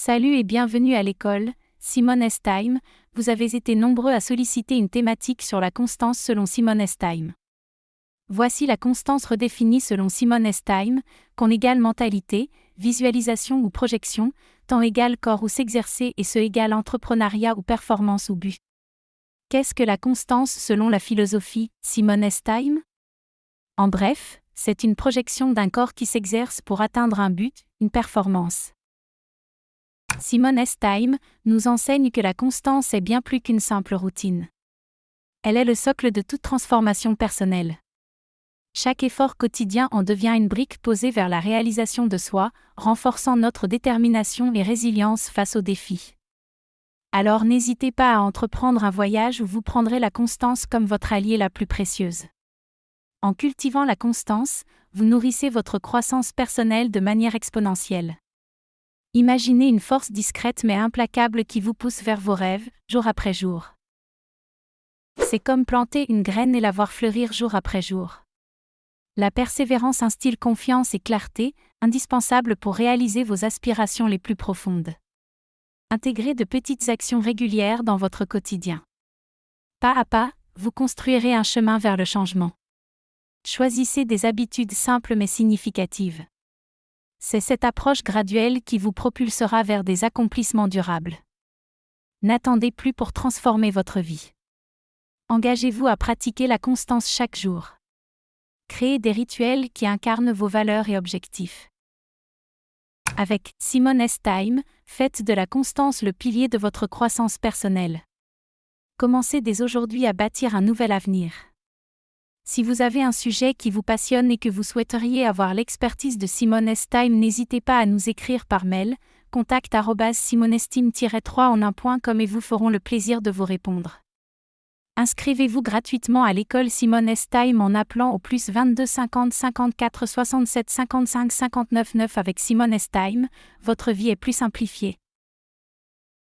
Salut et bienvenue à l'école, Simone Estime. Vous avez été nombreux à solliciter une thématique sur la constance selon Simone Estime. Voici la constance redéfinie selon Simone Estime, qu'on égale mentalité, visualisation ou projection, temps égale corps ou s'exercer et ce égale entrepreneuriat ou performance ou but. Qu'est-ce que la constance selon la philosophie, Simone Estime? En bref, c'est une projection d'un corps qui s'exerce pour atteindre un but, une performance. Simone Estime nous enseigne que la constance est bien plus qu'une simple routine. Elle est le socle de toute transformation personnelle. Chaque effort quotidien en devient une brique posée vers la réalisation de soi, renforçant notre détermination et résilience face aux défis. Alors n'hésitez pas à entreprendre un voyage où vous prendrez la constance comme votre allié la plus précieuse. En cultivant la constance, vous nourrissez votre croissance personnelle de manière exponentielle. Imaginez une force discrète mais implacable qui vous pousse vers vos rêves, jour après jour. C'est comme planter une graine et la voir fleurir jour après jour. La persévérance instille confiance et clarté, indispensables pour réaliser vos aspirations les plus profondes. Intégrez de petites actions régulières dans votre quotidien. Pas à pas, vous construirez un chemin vers le changement. Choisissez des habitudes simples mais significatives. C'est cette approche graduelle qui vous propulsera vers des accomplissements durables. N'attendez plus pour transformer votre vie. Engagez-vous à pratiquer la constance chaque jour. Créez des rituels qui incarnent vos valeurs et objectifs. Avec Simone Estime, faites de la constance le pilier de votre croissance personnelle. Commencez dès aujourd'hui à bâtir un nouvel avenir. Si vous avez un sujet qui vous passionne et que vous souhaiteriez avoir l'expertise de Simone Estime, n'hésitez pas à nous écrire par mail, contact@simonestime-3 en un point com et vous ferons le plaisir de vous répondre. Inscrivez-vous gratuitement à l'école Simone Estime en appelant au +22 50 54 67 55 59 9 avec Simone Estime, votre vie est plus simplifiée.